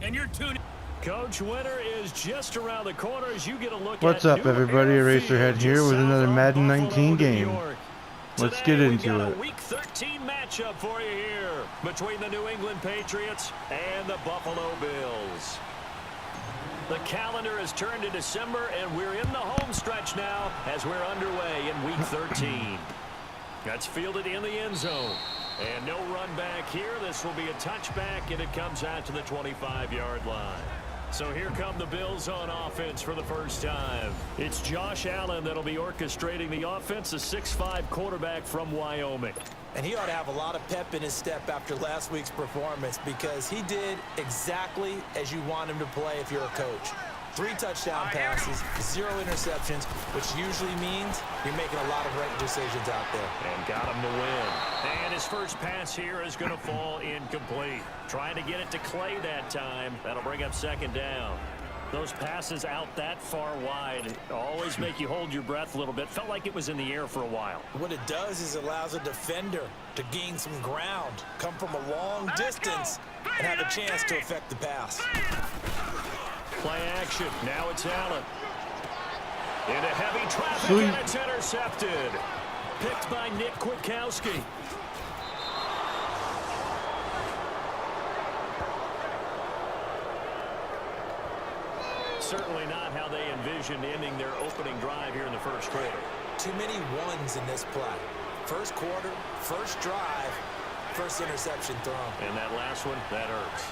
And you're tuning. Coach, winter is just around the corner as you get a look. What's up, everybody? Eraserhead here with another Madden 19 game. Let's get into it. Week 13 matchup for you here between the New England Patriots and the Buffalo Bills. The calendar has turned to December, and we're in the home stretch now as we're underway in Week 13. That's fielded in the end zone. And no run back here. This will be a touchback, and it comes out to the 25-yard line. So here come the Bills on offense for the first time. It's Josh Allen that'll be orchestrating the offense, a 6'5" quarterback from Wyoming. And he ought to have a lot of pep in his step after last week's performance because he did exactly as you want him to play if you're a coach. 3 touchdown passes, 0 interceptions, which usually means you're making a lot of right decisions out there. And got him to win. And his first pass here is going to fall incomplete. Trying to get it to Clay that time. That'll bring up second down. Those passes out that far wide always make you hold your breath a little bit. Felt like it was in the air for a while. What it does is it allows a defender to gain some ground, come from a long distance, and have a chance to affect the pass. Play action. Now it's Allen. Into heavy traffic, and it's intercepted. Picked by Nick Kwiatkowski. Certainly not how they envisioned ending their opening drive here in the first quarter. Too many ones in this play. First quarter, first drive, first interception thrown. And that last one, that hurts.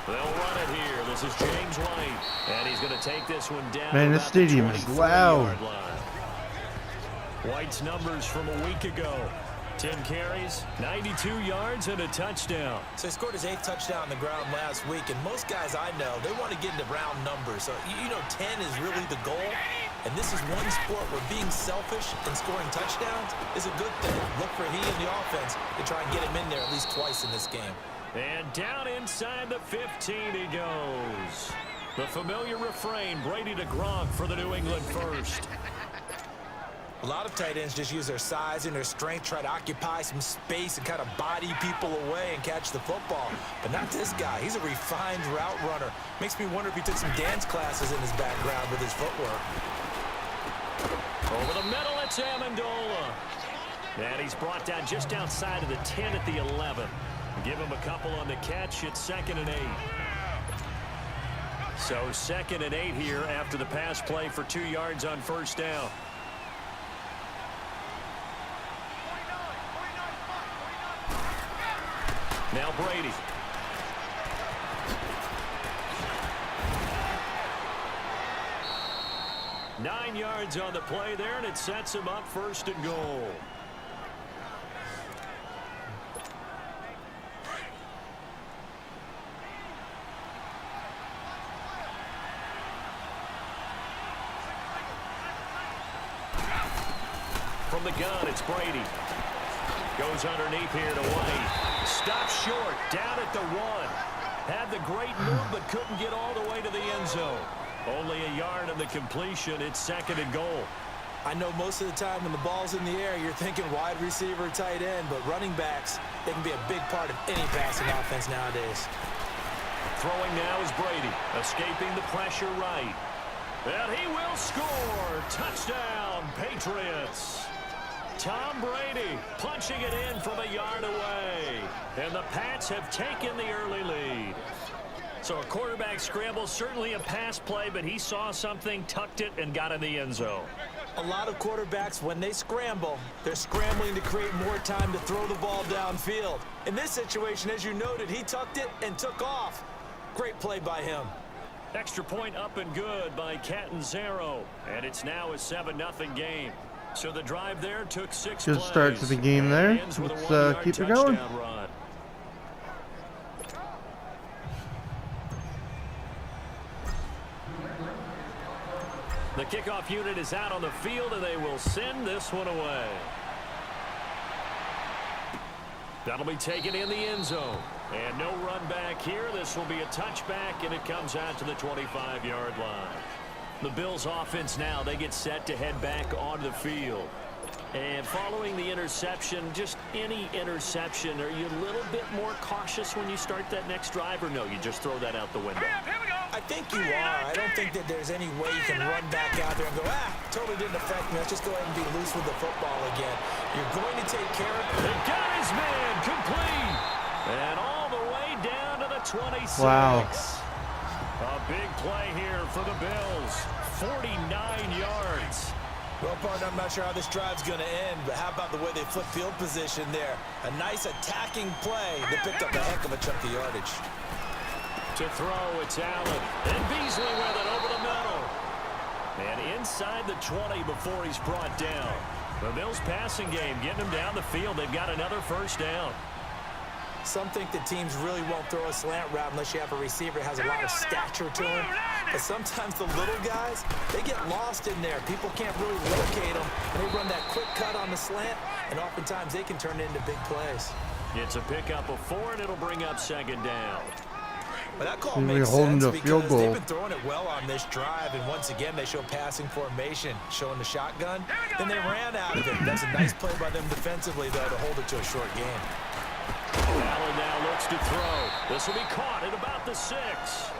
They'll run it here. This is James White. And he's going to take this one down. Man, this stadium is loud. White's numbers from a week ago. 10 carries, 92 yards, and a touchdown. So he scored his 8th touchdown on the ground last week. And most guys I know, they want to get into round numbers. So, you know, 10 is really the goal. And this is one sport where being selfish and scoring touchdowns is a good thing. Look for he and the offense to try and get him in there at least twice in this game. And down inside the 15 he goes. The familiar refrain, Brady to Gronk for the New England first. A lot of tight ends just use their size and their strength, try to occupy some space and kind of body people away and catch the football. But not this guy. He's a refined route runner. Makes me wonder if he took some dance classes in his background with his footwork. Over the middle, it's Amendola. And he's brought down just outside of the 10 at the 11. Give him a couple on the catch. It's 2nd and 8. So 2nd and 8 here after the pass play for 2 yards on first down. Now Brady. Nine yards on the play there, and it sets him up 1st and goal. From the gun, it's Brady. Goes underneath here to White. Stops short, down at the 1. Had the great move, but couldn't get all the way to the end zone. Only a yard on the completion. It's 2nd and goal. I know most of the time when the ball's in the air, you're thinking wide receiver, tight end, but running backs, they can be a big part of any passing offense nowadays. Throwing now is Brady, escaping the pressure right. And he will score. Touchdown, Patriots. Tom Brady punching it in from a yard away. And the Pats have taken the early lead. So a quarterback scramble, certainly a pass play, but he saw something, tucked it, and got in the end zone. A lot of quarterbacks, when they scramble, they're scrambling to create more time to throw the ball downfield. In this situation, as you noted, he tucked it and took off. Great play by him. Extra point up and good by Catanzaro. And it's now a 7-0 game. So the drive there took 6 plays. Good start to the game there. Let's keep it going. Run. The kickoff unit is out on the field, and they will send this one away. That'll be taken in the end zone. And no run back here. This will be a touchback, and it comes out to the 25-yard line. The Bills offense now, they get set to head back onto the field. And following the interception, just any interception, are you a little bit more cautious when you start that next drive, or no, you just throw that out the window? I think you are. I don't think that there's any way you can run back out there and go, totally didn't affect me. Let's just go ahead and be loose with the football again. You're going to take care of it. They got his man complete. And all the way down to the 26. Wow. A big play here for the Bills. 49 yards. Well, partner, I'm not sure how this drive's going to end, but how about the way they flip field position there? A nice attacking play that picked up a heck of a chunk of yardage. To throw, it's Allen. And Beasley with it over the middle. And inside the 20 before he's brought down. The Bills passing game getting him down the field. They've got another first down. Some think that teams really won't throw a slant route unless you have a receiver that has a lot of stature to him. But sometimes the little guys, they get lost in there. People can't really locate them. And they run that quick cut on the slant, and oftentimes they can turn it into big plays. It's a pickup of 4, and it'll bring up second down. But that call makes sense because they've been throwing it well on this drive, and once again they show passing formation, showing the shotgun. Then they ran out of it. That's a nice play by them defensively, though, to hold it to a short game. Allen now looks to throw. This will be caught at about the 6.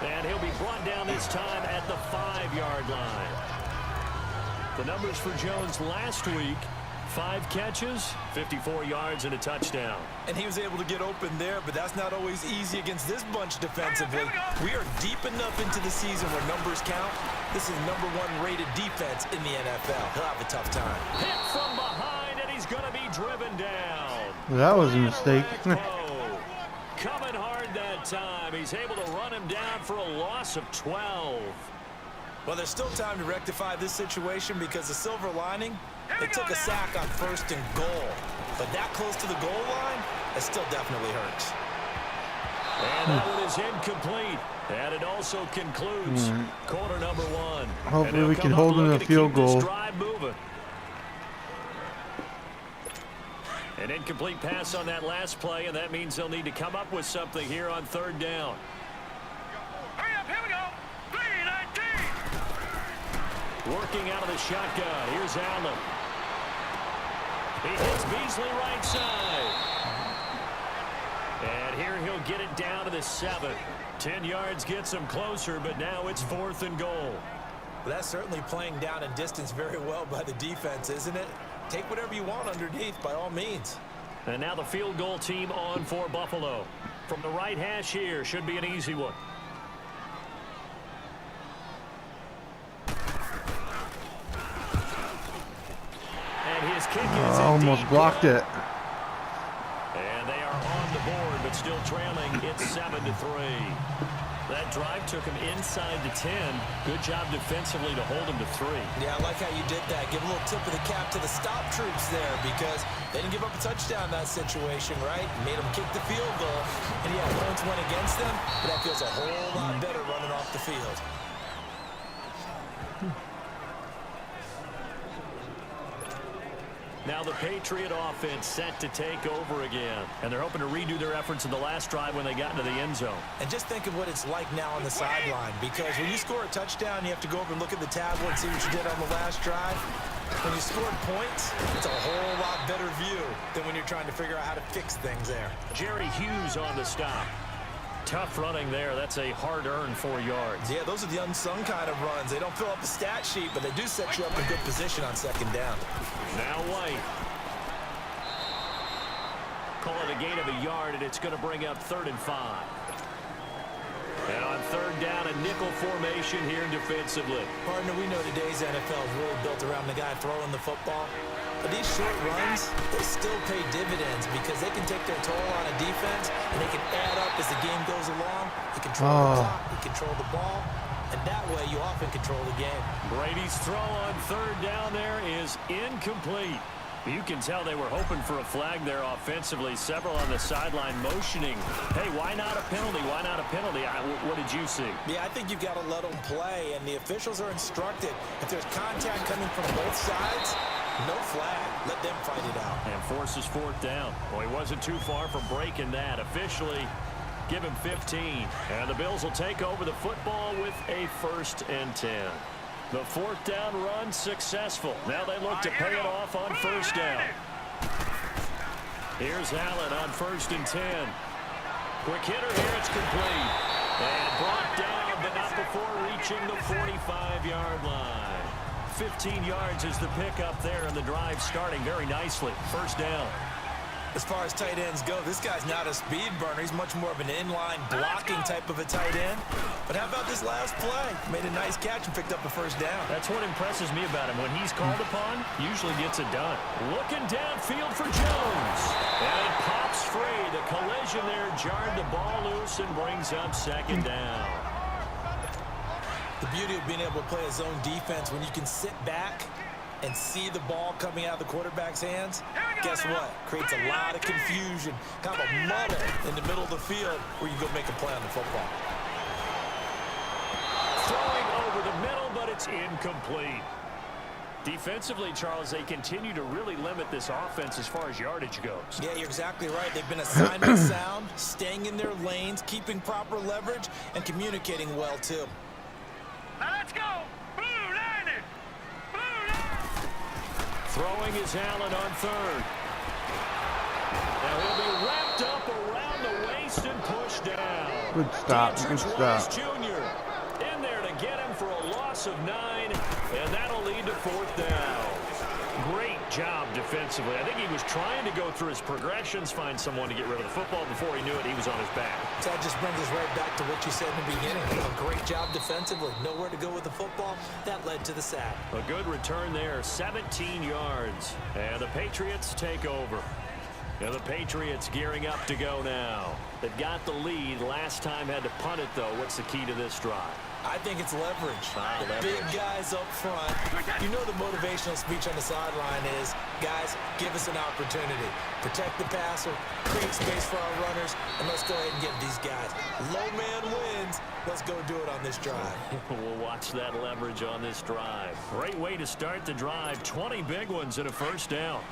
And he'll be brought down this time at the 5-yard line. The numbers for Jones last week: 5 catches, 54 yards, and a touchdown. And he was able to get open there, but that's not always easy against this bunch defensively. We are deep enough into the season where numbers count. This is #1 rated defense in the NFL. He'll have a tough time. Hit from behind, and he's going to be driven down. That was a mistake. Coming hard that time. He's able to run him down for a loss of 12. Well, there's still time to rectify this situation because the silver lining, they took a sack on 1st and goal. But that close to the goal line, it still definitely hurts. And that one is incomplete. And it also concludes quarter number 1. Hopefully we can hold in a field goal. An incomplete pass on that last play, and that means they'll need to come up with something here on 3rd down. Hurry up, here we go. 3-19. Working out of the shotgun. Here's Allen. He hits Beasley right side. And here he'll get it down to the 7. 10 yards gets him closer, but now it's 4th and goal. Well, that's certainly playing down in distance very well by the defense, isn't it? Take whatever you want underneath, by all means. And now the field goal team on for Buffalo. From the right hash here, should be an easy one. And his kick is almost blocked it. And they are on the board, but still trailing. It's 7-3. That drive took him inside the 10. Good job defensively to hold him to 3. Yeah, I like how you did that. Give a little tip of the cap to the stop troops there because they didn't give up a touchdown in that situation, right? Made them kick the field goal. And yeah, points went against them, but that feels a whole lot better running off the field. Now the Patriot offense set to take over again. And they're hoping to redo their efforts in the last drive when they got into the end zone. And just think of what it's like now on the sideline, because when you score a touchdown, you have to go over and look at the tablet and see what you did on the last drive. When you scored points, it's a whole lot better view than when you're trying to figure out how to fix things there. Jerry Hughes on the stop. Tough running there. That's a hard-earned 4 yards. Yeah, those are the unsung kind of runs. They don't fill up the stat sheet, but they do set you up in good position on 2nd down. Now White. Call it a gain of a yard, and it's going to bring up 3rd and 5. And on 3rd down, a nickel formation here defensively. Partner, we know today's NFL is really built around the guy throwing the football. But these short runs, they still pay dividends because they can take their toll on a defense and they can add up as the game goes along. You control the clock, you control the ball, and that way you often control the game. Brady's throw on 3rd down there is incomplete. You can tell they were hoping for a flag there offensively. Several on the sideline motioning, hey, why not a penalty? Why not a penalty? What did you see? Yeah, I think you've got to let them play, and the officials are instructed. If there's contact coming from both sides, no flag. Let them fight it out. And forces 4th down. Well, he wasn't too far from breaking that. Officially, give him 15. And the Bills will take over the football with a 1st and 10. The fourth down run successful. Now they look to pay it off on first down. Here's Allen on 1st and 10. Quick hitter here. It's complete. And brought down, but not before reaching the 45-yard line. 15 yards is the pickup there, and the drive starting very nicely. First down. As far as tight ends go, this guy's not a speed burner. He's much more of an inline blocking type of a tight end. But how about this last play? Made a nice catch and picked up a first down. That's what impresses me about him. When he's called upon, usually gets it done. Looking downfield for Jones. And it pops free. The collision there jarred the ball loose and brings up second down. The beauty of being able to play a zone defense when you can sit back and see the ball coming out of the quarterback's hands, guess what? Creates a lot of confusion, kind of a muddle in the middle of the field where you go make a play on the football. Throwing over the middle, but it's incomplete. Defensively, Charles, they continue to really limit this offense as far as yardage goes. Yeah, you're exactly right. They've been assignment sound, staying in their lanes, keeping proper leverage, and communicating well, too. Now let's go. Blue line. Blue line. Throwing is Allen on 3rd. Now he'll be wrapped up around the waist and pushed down. Good stop. Good stop. Jr. in there to get him for a loss of 9, and that'll lead to 4th down. Great job defensively. I think he was trying to go through his progressions, find someone to get rid of the football. Before he knew it, he was on his back. So that just brings us right back to what you said in the beginning. A great job defensively. Nowhere to go with the football. That led to the sack. A good return there, 17 yards. And the Patriots take over. Now the Patriots gearing up to go now. They've got the lead. Last time had to punt it, though. What's the key to this drive? I think it's leverage. The Leverage. big guys up front. You know the motivational speech on the sideline is, guys, give us an opportunity. Protect the passer, create space for our runners, and let's go ahead and give these guys. Low man wins. Let's go do it on this drive. We'll watch that leverage on this drive. Great way to start the drive. 20 big ones and a first down.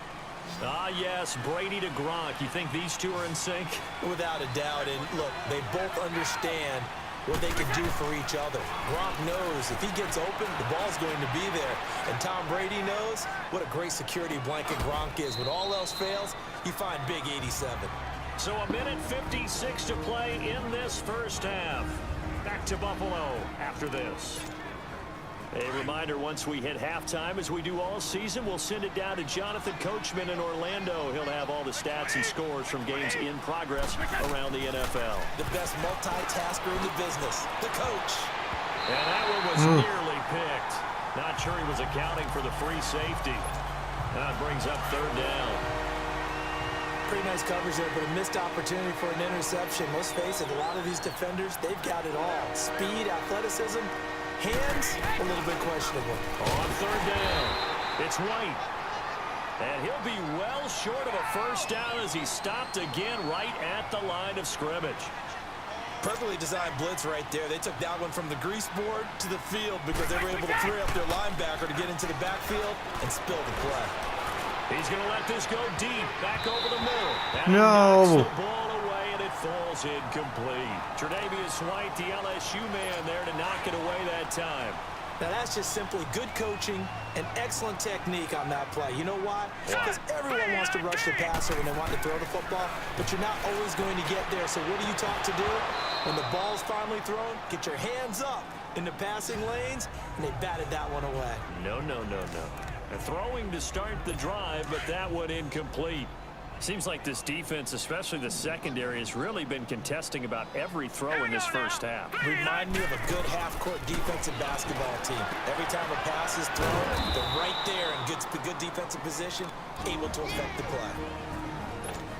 Ah, yes, Brady to Gronk. You think these two are in sync? Without a doubt. And look, they both understand what they can do for each other. Gronk knows if he gets open, the ball's going to be there. And Tom Brady knows what a great security blanket Gronk is. When all else fails, you find Big 87. So a minute 56 to play in this first half. Back to Buffalo after this. A reminder, once we hit halftime, as we do all season, we'll send it down to Jonathan Coachman in Orlando. He'll have all the stats and scores from games in progress around the NFL. The best multitasker in the business, the coach. And that one was nearly picked. Not sure he was accounting for the free safety. That brings up 3rd down. Pretty nice coverage there, but a missed opportunity for an interception. Let's face it, a lot of these defenders, they've got it all. Speed, athleticism, hands, a little bit questionable. On 3rd down, it's White. And he'll be well short of a first down as he stopped again right at the line of scrimmage. Perfectly designed blitz right there. They took that one from the grease board to the field because they were able to free up their linebacker to get into the backfield and spill the play. He's going to let this go deep, back over the middle. And knocks the ball away, and it falls incomplete. Tre'Davious White, the LSU man, there to knock it away that time. Now, that's just simply good coaching and excellent technique on that play. You know why? Because everyone wants to rush the passer when they want to throw the football, but you're not always going to get there. So what are you taught to do? When the ball's finally thrown, get your hands up in the passing lanes, and they batted that one away. No. Throwing to start the drive, but that one incomplete. Seems like this defense, especially the secondary, has really been contesting about every throw in this first half. Remind me of a good half-court defensive basketball team. Every time a pass is thrown, they're right there in good defensive position, able to affect the play.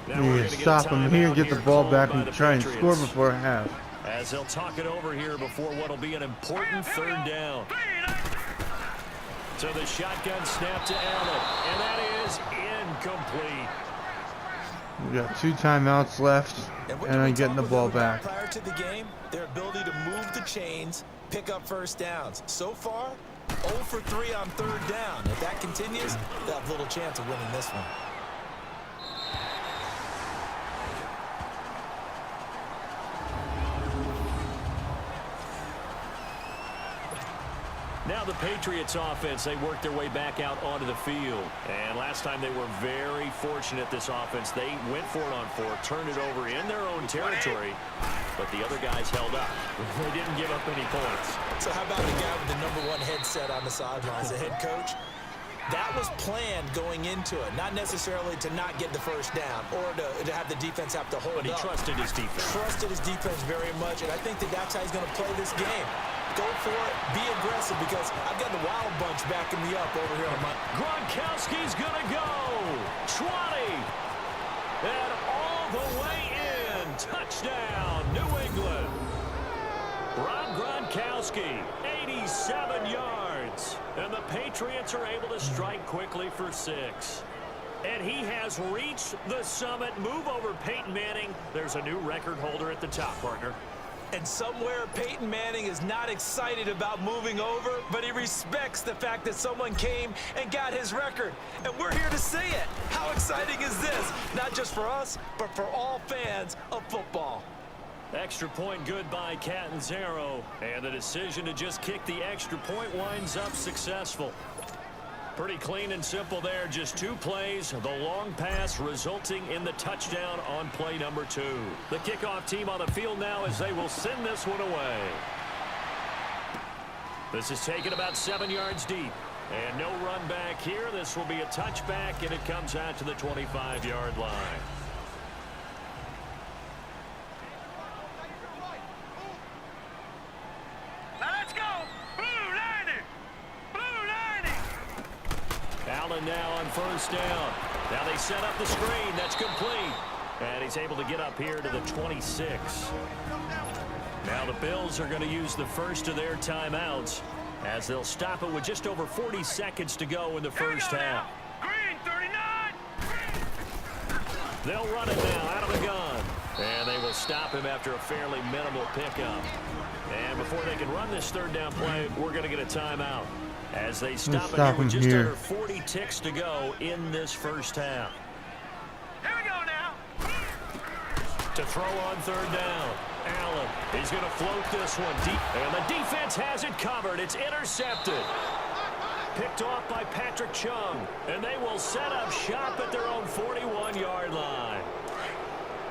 Now You can stop him here, get the ball back, and try and score before half. As they'll talk it over here before what'll be an important 3rd down. So the shotgun snap to Allen, and that is incomplete. We got 2 timeouts left, and I'm getting the ball back. Prior to the game, their ability to move the chains, pick up first downs. So far, 0 for 3 on 3rd down. If that continues, they'll have little chance of winning this one. Now Now the Patriots offense, they worked their way back out onto the field. And last time they were very fortunate, this offense. They went for it on 4, turned it over in their own territory, but the other guys held up. They didn't give up any points. So how about the guy with the #1 headset on the sidelines, the head coach? That was planned going into it, not necessarily to not get the first down or to have the defense have to hold up. But he trusted his defense. Trusted his defense very much, and I think that's how he's going to play this game. Go for it, be aggressive, because I've got the wild bunch backing me up over here on my... Gronkowski's going to go. 20. And all the way in. Touchdown, New England. Rob Gronkowski, 87 yards. And the Patriots are able to strike quickly for 6. And he has reached the summit. Move over Peyton Manning. There's a new record holder at the top, partner. And somewhere Peyton Manning is not excited about moving over, but he respects the fact that someone came and got his record. And we're here to see it. How exciting is this? Not just for us, but for all fans of football. Extra point good by Catanzaro. And the decision to just kick the extra point winds up successful. Pretty clean and simple there. Just 2 plays. The long pass resulting in the touchdown on play number 2. The kickoff team on the field now as they will send this one away. This is taken about 7 yards deep. And no run back here. This will be a touchback, and it comes out to the 25-yard line. Let's go. Blue 90. Blue 90. Allen now on first down. Now they set up the screen. That's complete. And he's able to get up here to the 26. Now the Bills are going to use the first of their timeouts as they'll stop it with just over 40 seconds to go in the first half. Green 39. They'll run it now out of the gun. And they will stop him after a fairly minimal pickup. And before they can run this third down play, we're going to get a timeout as they stop it here with just under 40 ticks to go in this first half. Here we go now. To throw on third down. Allen, he's going to float this one deep. And the defense has it covered. It's intercepted. Picked off by Patrick Chung. And they will set up shop at their own 41-yard line.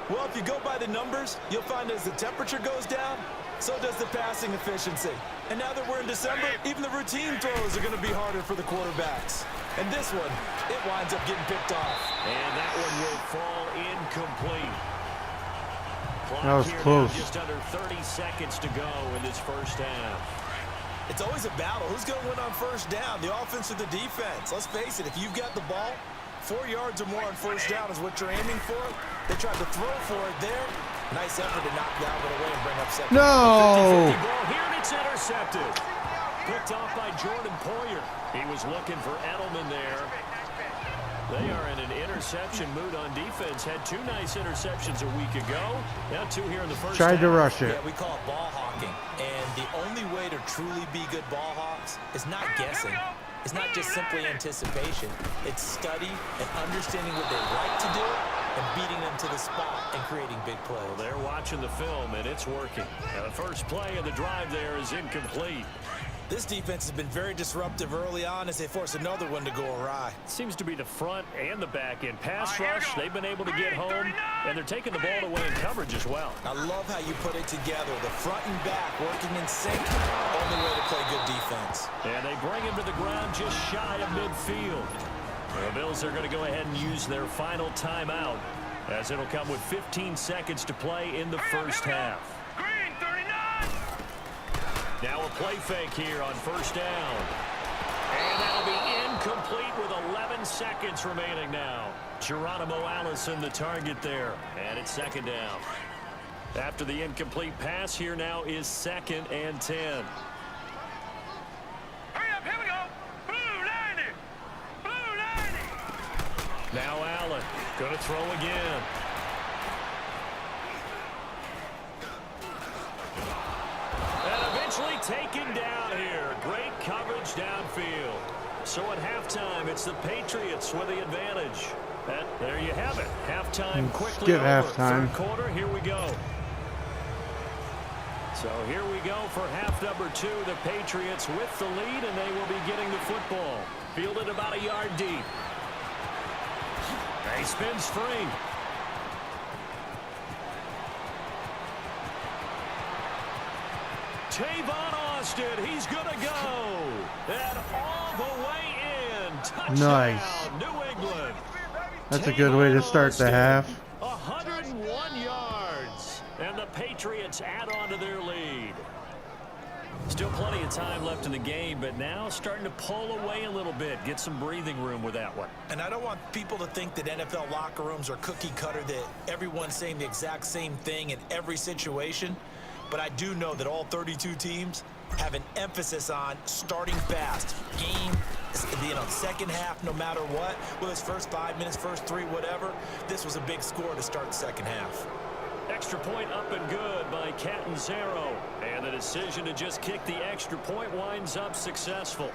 Well, if you go by the numbers, you'll find as the temperature goes down, so does the passing efficiency. And now that we're in December, even the routine throws are going to be harder for the quarterbacks. And this one, it winds up getting picked off. And that one will fall incomplete. That was close. Just under 30 seconds to go in this first half. It's always a battle. Who's going to win on first down, the offense or the defense? Let's face it, if you've got the ball, 4 yards or more on first down is what you're aiming for. They tried to throw for it there. Nice effort to knock Galvin away and bring up second. No! 50-50 ball here, and it's intercepted. Picked off by Jordan Poyer. He was looking for Edelman there. They are in an interception mood on defense. Had 2 nice interceptions a week ago. Now 2 here in the first Tried half. to rush it. Yeah, we call it ball hawking. And the only way to truly be good ball hawks is not guessing. It's not just simply anticipation. It's study and understanding what they like to do and beating them to the spot and creating big plays. Well, they're watching the film, and it's working. Now, the first play of the drive there is incomplete. This defense has been very disruptive early on as they force another one to go awry. Seems to be the front and the back end. Pass rush, they've been able to get home, and they're taking the ball away in coverage as well. I love how you put it together. The front and back working in sync. Only way to play good defense. And they bring him to the ground just shy of midfield. The Bills are going to go ahead and use their final timeout as it'll come with 15 seconds to play in the first half. Green 39. Now a play fake here on first down. And that'll be incomplete with 11 seconds remaining now. Geronimo Allison the target there. And it's second down. After the incomplete pass, here now is 2nd and 10. Hurry up, here we go. Blue 90. Blue 90. Now Allen going to throw again. And eventually taken down here. Great coverage downfield. So at halftime, it's the Patriots with the advantage. There you have it. Halftime quickly Skip over. halftime. Third quarter, here we go. So here we go for half number 2. The Patriots with the lead, and they will be getting the football. Fielded about a yard deep. He spins free. Tavon Austin, he's going to go. And all the way in. Touchdown, Nice. New England. That's a good way to start the half. 101 yards. And the Patriots add on to their lead. Still plenty of time left in the game, but now starting to pull away a little bit. Get some breathing room with that one. And I don't want people to think that NFL locker rooms are cookie cutter, that everyone's saying the exact same thing in every situation. But I do know that all 32 teams have an emphasis on starting fast. Game, second half, no matter what. Whether it's first 5 minutes, first 3, whatever. This was a big score to start the second half. Extra point up and good by Catanzaro. And the decision to just kick the extra point winds up successful.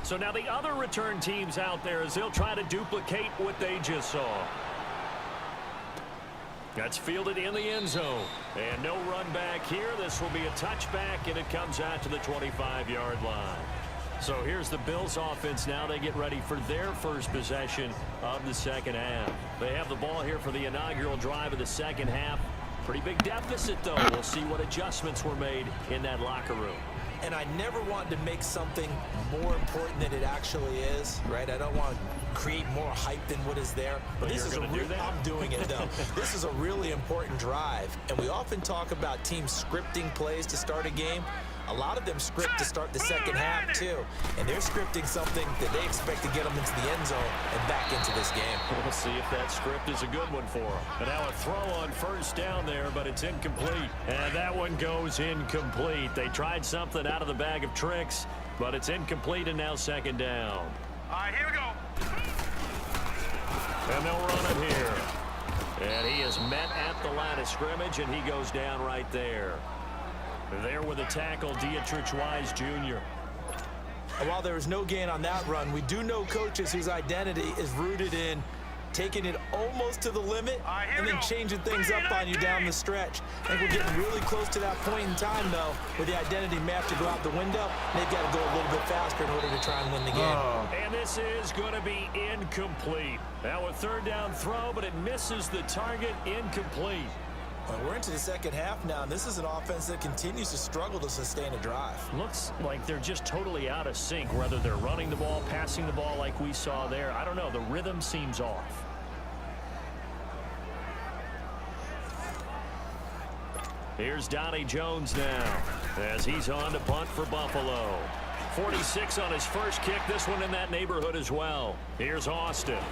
So now the other return teams out there as they'll try to duplicate what they just saw. That's fielded in the end zone. And no run back here. This will be a touchback, and it comes out to the 25-yard line. So here's the Bills offense now. They get ready for their first possession of the second half. They have the ball here for the inaugural drive of the second half. Pretty big deficit, though. We'll see what adjustments were made in that locker room. And I never want to make something more important than it actually is, right? I don't want to create more hype than what is there. But this is I'm doing it, though. This is a really important drive. And we often talk about teams scripting plays to start a game. A lot of them script to start the second half, too. And they're scripting something that they expect to get them into the end zone and back into this game. We'll see if that script is a good one for them. And now a throw on first down there, but it's incomplete. And that one goes incomplete. They tried something out of the bag of tricks, but it's incomplete, and now second down. All right, here we go. And they'll run it here. And he is met at the line of scrimmage, and he goes down right there. There with a tackle, Dietrich Wise Jr. While there is no gain on that run, we do know coaches whose identity is rooted in taking it almost to the limit and then changing things up on you down the stretch. I think we're getting really close to that point in time, though, where the identity may have to go out the window. They've got to go a little bit faster in order to try and win the game. And this is going to be incomplete. Now a third down throw, but it misses the target. Incomplete. Well, we're into the second half now, and this is an offense that continues to struggle to sustain a drive. Looks like they're just totally out of sync, whether they're running the ball, passing the ball like we saw there. I don't know. The rhythm seems off. Here's Donnie Jones now as he's on to punt for Buffalo. 46 on his first kick. This one in that neighborhood as well. Here's Austin.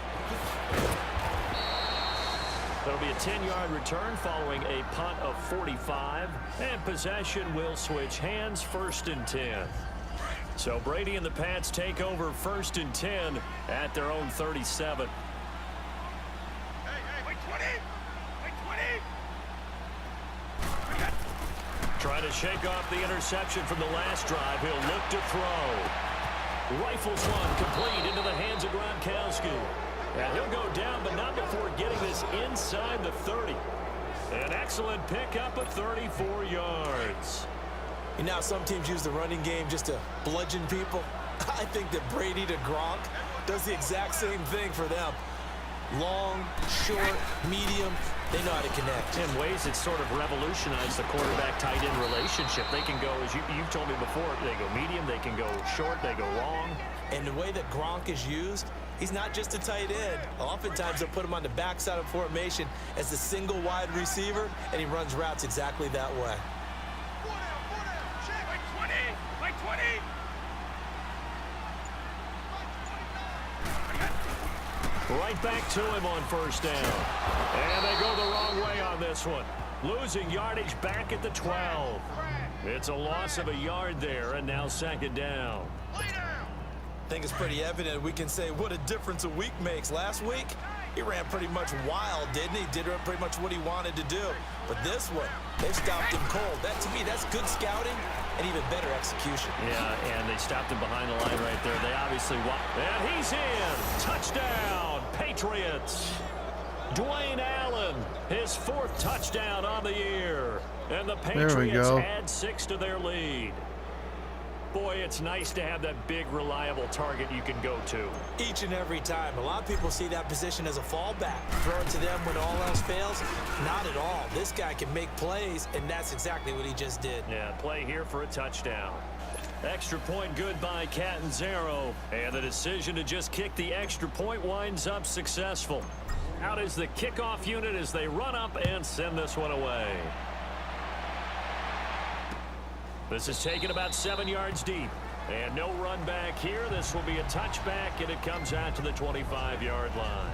That'll be a 10-yard return following a punt of 45. And possession will switch hands, 1st and 10. So Brady and the Pats take over 1st and 10 at their own 37. Hey, wait, 20. Wait, 20. Trying to shake off the interception from the last drive. He'll look to throw. Rifles one complete into the hands of Gronkowski. And he'll go down, but not before getting this inside the 30. An excellent pickup of 34 yards. And now some teams use the running game just to bludgeon people. I think that Brady to Gronk does the exact same thing for them. Long, short, medium, they know how to connect. In ways it's sort of revolutionized the quarterback-tight end relationship. They can go, as you've told me before, they go medium, they can go short, they go long. And the way that Gronk is used, he's not just a tight end. Oftentimes they'll put him on the backside of formation as a single wide receiver, and he runs routes exactly that way. Wait, 20. Wait, 20. Right back to him on 1st down. And they go the wrong way on this one. Losing yardage back at the 12. It's a loss of a yard there, and now second down. I think it's pretty evident we can say what a difference a week makes. Last week, he ran pretty much wild, didn't he? Did pretty much what he wanted to do. But this one, they stopped him cold. That, to me, that's good scouting and even better execution. Yeah, and they stopped him behind the line right there. They obviously want. And he's in. Touchdown, Patriots. Dwayne Allen, his 4th touchdown on the year. And the Patriots add 6 to their lead. Boy, it's nice to have that big, reliable target you can go to. Each and every time. A lot of people see that position as a fallback. Throw it to them when all else fails. Not at all. This guy can make plays, and that's exactly what he just did. Yeah, play here for a touchdown. Extra point good by Catanzaro. And the decision to just kick the extra point winds up successful. Out is the kickoff unit as they run up and send this one away. This is taken about 7 yards deep. And no run back here. This will be a touchback, and it comes out to the 25-yard line.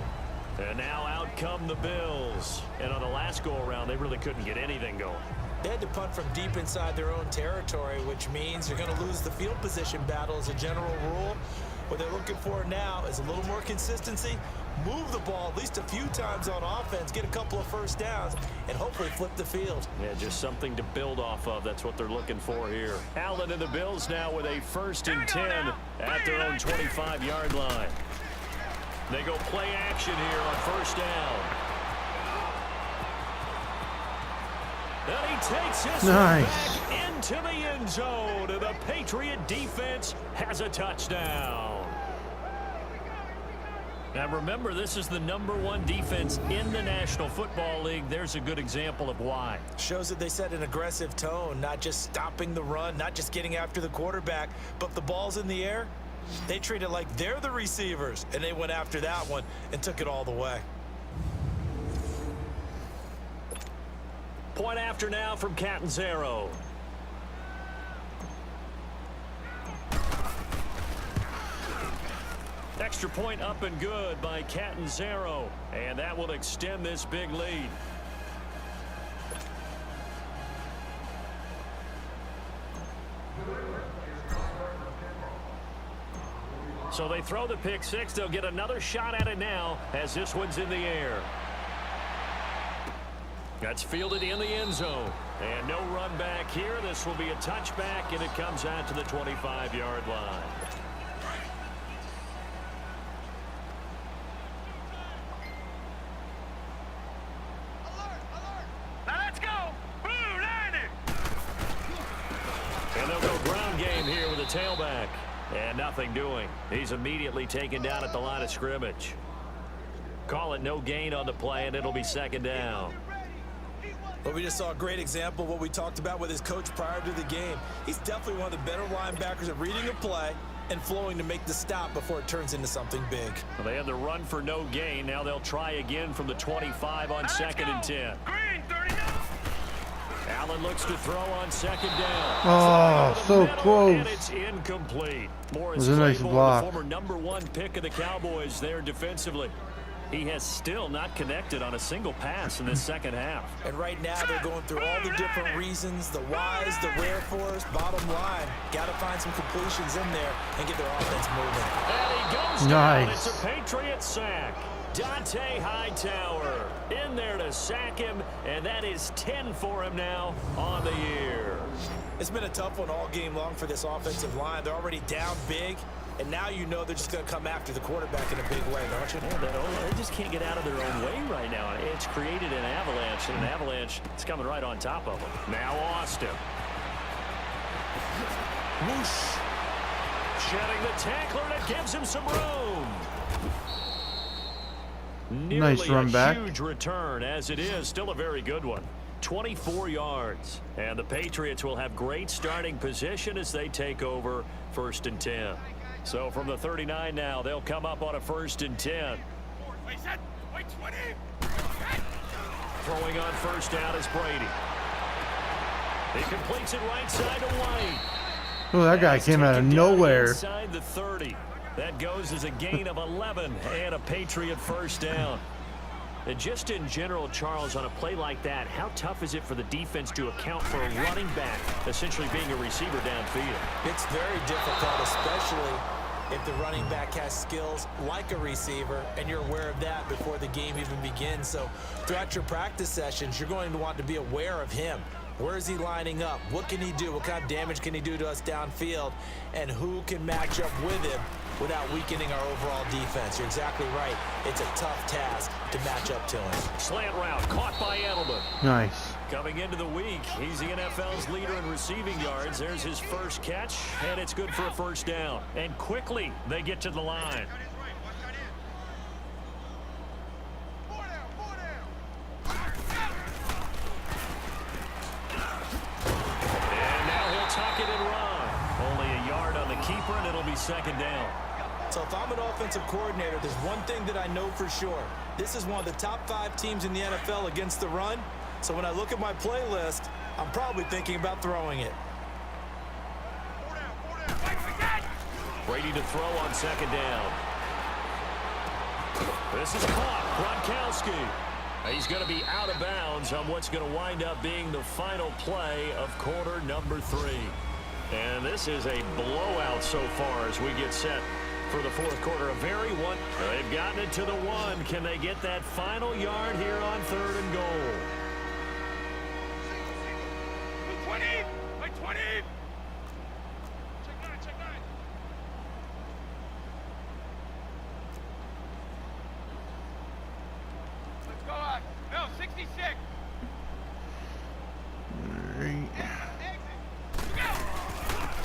And now out come the Bills. And on the last go-around, they really couldn't get anything going. They had to punt from deep inside their own territory, which means you're going to lose the field position battle as a general rule. What they're looking for now is a little more consistency, move the ball at least a few times on offense, get a couple of first downs, and hopefully flip the field. Yeah, just something to build off of. That's what they're looking for here. Allen and the Bills now with a 1st and 10 at their own 25-yard line. They go play action here on 1st down. And he takes this one back into the end zone. And the Patriot defense has a touchdown. Now remember, this is the #1 defense in the National Football League. There's a good example of why. Shows that they set an aggressive tone, not just stopping the run, not just getting after the quarterback, but if the ball's in the air, they treat it like they're the receivers, and they went after that one and took it all the way. Point after now from Catanzaro. Extra point up and good by Catanzaro. And that will extend this big lead. So they throw the pick 6. They'll get another shot at it now as this one's in the air. That's fielded in the end zone. And no run back here. This will be a touchback, and it comes out to the 25-yard line. Now let's go. Blue 90. And they'll go ground game here with a tailback. And nothing doing. He's immediately taken down at the line of scrimmage. Call it no gain on the play, and it'll be second down. Well, we just saw a great example of what we talked about with his coach prior to the game. He's definitely one of the better linebackers at reading a play and flowing to make the stop before it turns into something big. Well, they had the run for no gain. Now they'll try again from the 25 on 2nd and 10. Green 39. Allen looks to throw on 2nd down. Oh, so close. And it's incomplete. It was a nice block. The former #1 pick of the Cowboys there defensively. He has still not connected on a single pass in this second half. And right now they're going through all the different reasons, the whys, the wherefores. Bottom line, got to find some completions in there and get their offense moving. And he goes down. It's a Patriot sack. Dante Hightower in there to sack him, and that is 10 for him now on the year. It's been a tough one all game long for this offensive line. They're already down big, and now you know they're just going to come after the quarterback in a big way, don't you? Yeah, they just can't get out of their own way right now. It's created an avalanche, and an avalanche is coming right on top of them. Now Austin. Whoosh. Shedding the tackler, and it gives him some room. Nice run back. Huge return, as it is. Still a very good one. 24 yards. And the Patriots will have great starting position as they take over 1st and 10. So from the 39 now, they'll come up on a 1st and 10. Throwing on 1st down is Brady. He completes it right side to White. Oh, that guy came out of nowhere. Inside the 30. That goes as a gain of 11 and a Patriot 1st down. And just in general, Charles, on a play like that, how tough is it for the defense to account for a running back essentially being a receiver downfield? It's very difficult, especially if the running back has skills like a receiver, and you're aware of that before the game even begins. So throughout your practice sessions, you're going to want to be aware of him. Where is he lining up? What can he do? What kind of damage can he do to us downfield? And who can match up with him without weakening our overall defense? You're exactly right. It's a tough task to match up to him. Slant route caught by Edelman. Nice. Coming into the week, he's the NFL's leader in receiving yards. There's his first catch, and it's good for a first down. And quickly, they get to the line. Tuck it and run. Only a yard on the keeper, and it'll be second down. So if I'm an offensive coordinator, there's one thing that I know for sure. This is one of the top 5 teams in the NFL against the run. So when I look at my playlist, I'm probably thinking about throwing it. Brady to throw on second down. This is caught. Gronkowski. He's going to be out of bounds on what's going to wind up being the final play of quarter number 3. And this is a blowout so far as we get set for the fourth quarter. A very one. They've gotten it to the 1. Can they get that final yard here on 3rd and goal? 20! 20! Check 9. Let's go out. No, 66.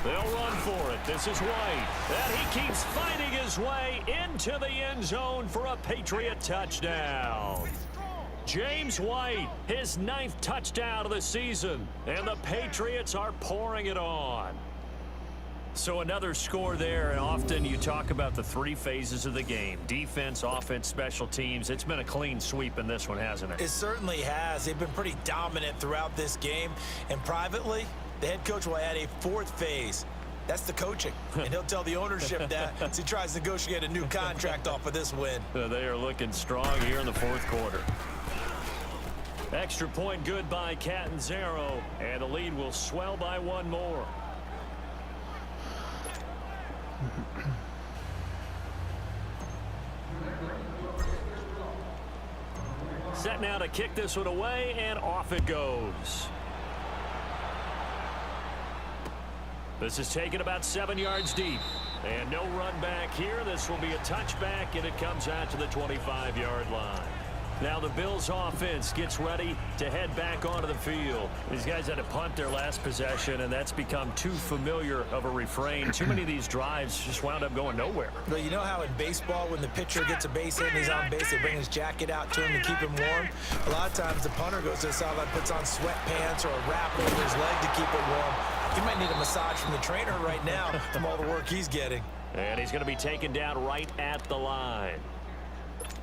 They'll run for it. This is White. And he keeps fighting his way into the end zone for a Patriot touchdown. James White, his 9th touchdown of the season. And the Patriots are pouring it on. So another score there, and often you talk about the 3 phases of the game. Defense, offense, special teams. It's been a clean sweep in this one, hasn't it? It certainly has. They've been pretty dominant throughout this game. And privately, the head coach will add a 4th phase. That's the coaching. And he'll tell the ownership that as he tries to negotiate a new contract off of this win. They are looking strong here in the fourth quarter. Extra point good by Catanzaro, and the lead will swell by 1 more. Set now to kick this one away, and off it goes. This is taken about 7 yards deep. And no run back here. This will be a touchback, and it comes out to the 25-yard line. Now the Bills offense gets ready to head back onto the field. These guys had to punt their last possession, and that's become too familiar of a refrain. Too many of these drives just wound up going nowhere. Well, you know how in baseball when the pitcher gets a base hit and he's on base, they bring his jacket out to him to keep him warm? A lot of times the punter goes to the sideline, puts on sweatpants or a wrap over his leg to keep it warm. He might need a massage from the trainer right now from all the work he's getting. And he's going to be taken down right at the line.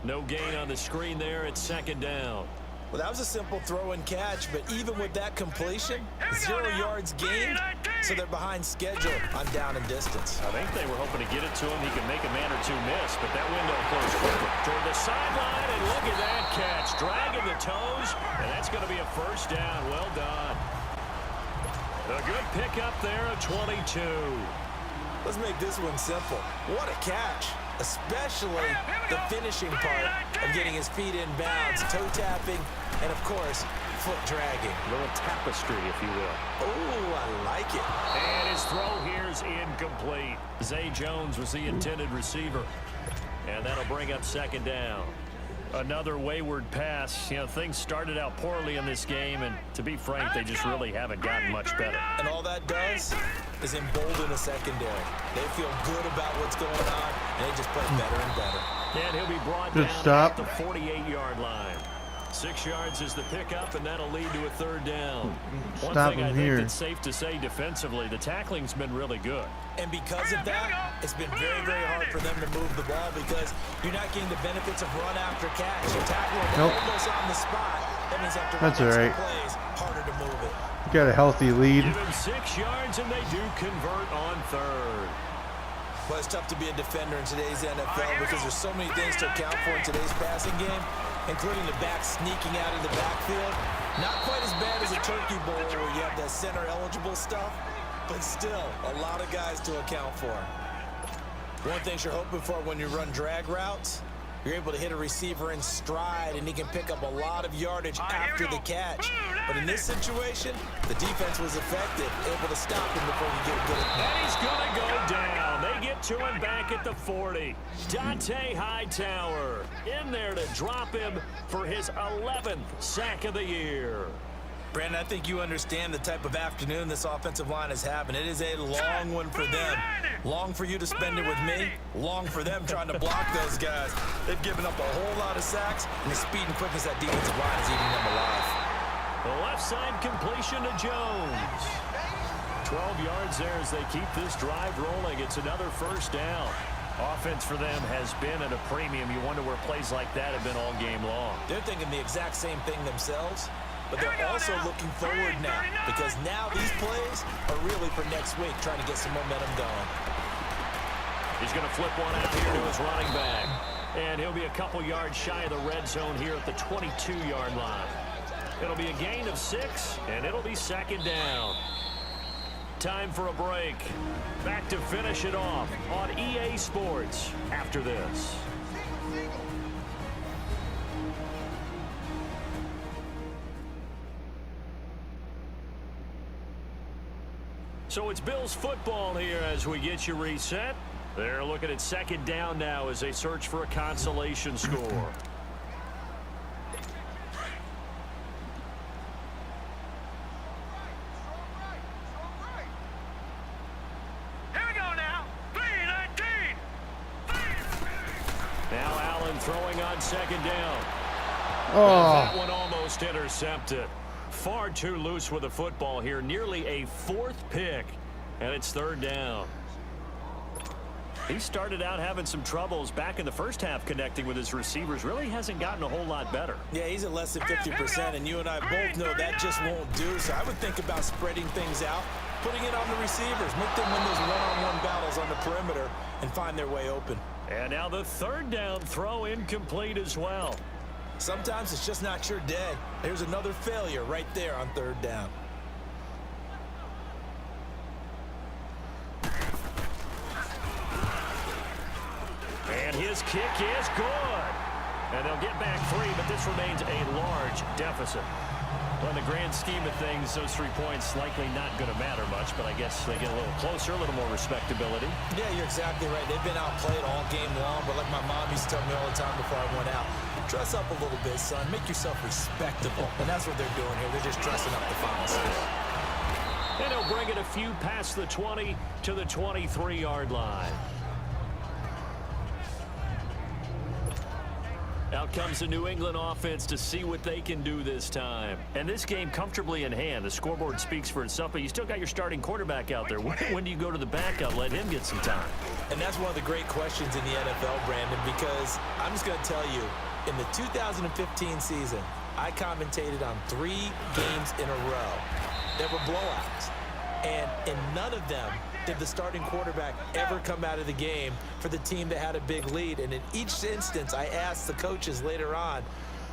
No gain on the screen there. It's second down. Well, that was a simple throw and catch, but even with that completion, 0 yards gained, so they're behind schedule on down and distance. I think they were hoping to get it to him. He could make a man or 2 miss, but that window closed quickly. Toward the sideline, and look at that catch. Dragging the toes, and that's going to be a first down. Well done. A good pickup there at 22. Let's make this one simple. What a catch, especially the finishing part of getting his feet in bounds, toe tapping, and of course, foot dragging. A little tapestry, if you will. Oh, I like it. And his throw here is incomplete. Zay Jones was the intended receiver. And that'll bring up second down. Another wayward pass. You know, things started out poorly in this game, and to be frank, they just really haven't gotten much better. And all that does is embolden the secondary. They feel good about what's going on, and they just play better and better. And he'll be brought Good down stop. at the 48-yard line. 6 yards is the pickup, and that'll lead to a third down. One Stop thing I him think here. that's safe to say defensively, the tackling's been really good. And because of that, it's been very, very hard for them to move the ball because you're not getting the benefits of run after catch. You're tackling Nope. almost on the spot. That means after That's running all some right. plays, harder to move it. Got a healthy lead. Give him 6 yards, and they do convert on third. Well, it's tough to be a defender in today's NFL because there's so many things to account for in today's passing game. including the back sneaking out of the backfield. Not quite as bad as a turkey bowl where you have that center-eligible stuff, but still a lot of guys to account for. One thing you're hoping for when you run drag routes, you're able to hit a receiver in stride, and he can pick up a lot of yardage after the catch. But in this situation, the defense was effective, able to stop him before he get a good. And he's going to go down. They get to him back at the 40. Dante Hightower in there to drop him for his 11th sack of the year. Brandon, I think you understand the type of afternoon this offensive line is having. It is a long one for them. Long for you to spend it with me. Long for them trying to block those guys. They've given up a whole lot of sacks, and the speed and quickness that defensive line is eating them alive. The left side completion to Jones. 12 yards there as they keep this drive rolling. It's another first down. Offense for them has been at a premium. You wonder where plays like that have been all game long. They're thinking the exact same thing themselves. But they're also looking forward now, because now these plays are really for next week, trying to get some momentum going. He's going to flip one out here to his running back. And he'll be a couple yards shy of the red zone here at the 22-yard line. It'll be a gain of 6, and it'll be second down. Time for a break. Back to finish it off on EA Sports after this. So it's Bills football here as we get you reset. They're looking at second down now as they search for a consolation score. Here we go now. 3-19. Now Allen throwing on second down. Oh. That one almost intercepted. Far too loose with the football here. Nearly a 4th pick. And it's third down. He started out having some troubles back in the first half connecting with his receivers. Really hasn't gotten a whole lot better. Yeah, he's at less than 50%, and you and I both know that just won't do. So I would think about spreading things out, putting it on the receivers, make them win those one-on-one battles on the perimeter, and find their way open. And now the third down throw incomplete as well. Sometimes it's just not your day. There's another failure right there on third down. And his kick is good. And they'll get back 3, but this remains a large deficit. Well, in the grand scheme of things, those 3 points likely not going to matter much, but I guess they get a little closer, a little more respectability. Yeah, you're exactly right. They've been outplayed all game long, but like my mom used to tell me all the time before I went out, dress up a little bit, son. Make yourself respectable. And that's what they're doing here. They're just dressing up the final score. And he'll bring it a few past the 20 to the 23-yard line. Out comes the New England offense to see what they can do this time. And this game comfortably in hand. The scoreboard speaks for itself, but you still got your starting quarterback out there. When do you go to the backup? Let him get some time. And that's one of the great questions in the NFL, Brandon, because I'm just going to tell you, in the 2015 season, I commentated on 3 games in a row that were blowouts. And in none of them did the starting quarterback ever come out of the game for the team that had a big lead. And in each instance, I asked the coaches later on,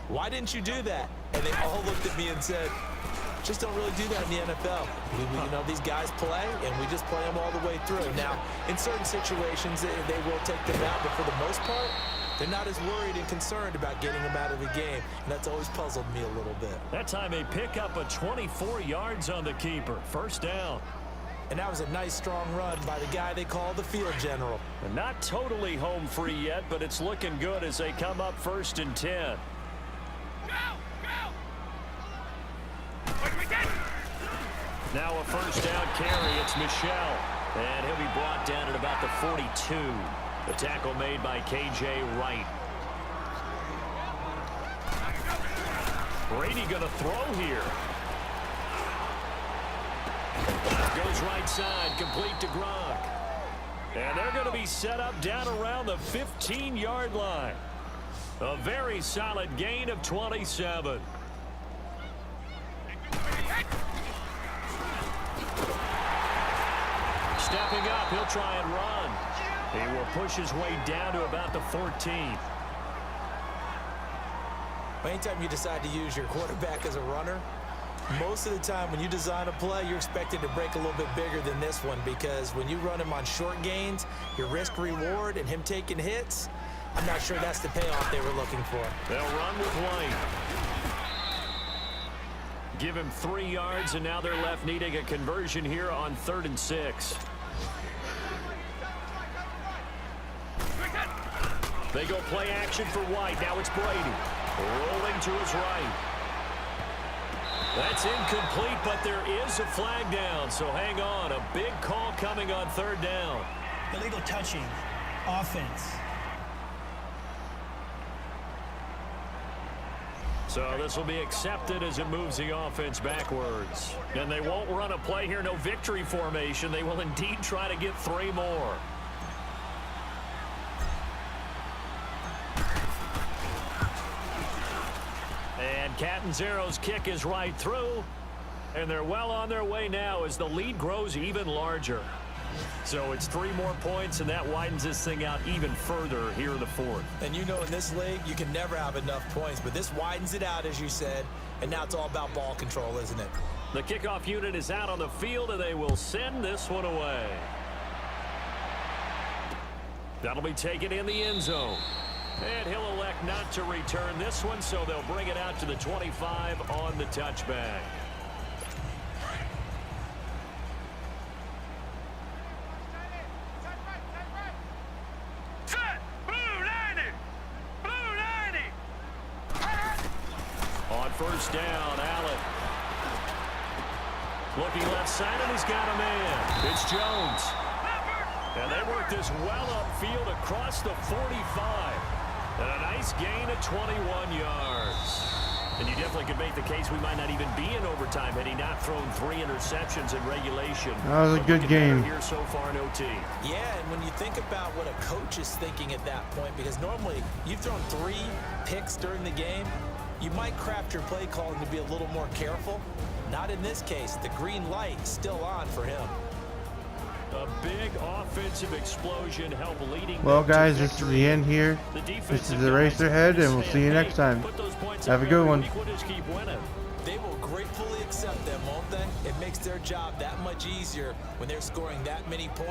why didn't you do that? And they all looked at me and said, just don't really do that in the NFL. You know, these guys play, and we just play them all the way through. Now, in certain situations, they will take them out, but for the most part, they're not as worried and concerned about getting them out of the game, and that's always puzzled me a little bit. That time they pick up a 24 yards on the keeper. First down. And that was a nice, strong run by the guy they call the field general. And not totally home free yet, but it's looking good as they come up 1st and 10. Now a first down carry. It's Michelle. And he'll be brought down at about the 42. The tackle made by K.J. Wright. Brady going to throw here. Goes right side, complete to Gronk. And they're going to be set up down around the 15-yard line. A very solid gain of 27. Stepping up, he'll try and run. He will push his way down to about the 14. Anytime you decide to use your quarterback as a runner, most of the time when you design a play, you're expected to break a little bit bigger than this one, because when you run him on short gains, your risk-reward and him taking hits, I'm not sure that's the payoff they were looking for. They'll run with White. Give him 3 yards, and now they're left needing a conversion here on 3rd and 6. They go play action for White. Now it's Brady. Rolling to his right. That's incomplete, but there is a flag down, so hang on. A big call coming on 3rd down. Illegal touching. Offense. So this will be accepted as it moves the offense backwards. And they won't run a play here. No victory formation. They will indeed try to get 3 more. And Catanzaro's kick is right through. And they're well on their way now as the lead grows even larger. So it's 3 more points, and that widens this thing out even further here in the 4th. And you know, in this league, you can never have enough points, but this widens it out, as you said, and now it's all about ball control, isn't it? The kickoff unit is out on the field, and they will send this one away. That'll be taken in the end zone. And he'll elect not to return this one, so they'll bring it out to the 25 on the touchback. Set. Blue 90. Blue 90. On 1st down, Allen. Looking left side, and he's got a man. It's Jones. And they work this well upfield across the 45. And a nice gain of 21 yards. And you definitely could make the case we might not even be in overtime had he not thrown 3 interceptions in regulation. That was a good game here so far in OT. Yeah, and when you think about what a coach is thinking at that point, because normally you've thrown 3 picks during the game, you might craft your play calling to be a little more careful. Not in this case. The green light is still on for him. A big offensive explosion helped leading. Well, guys, this is the end here. This is the race ahead, and we'll see you next time. Have a good one. They will gratefully accept them, won't they? It makes their job that much easier when they're scoring that many points.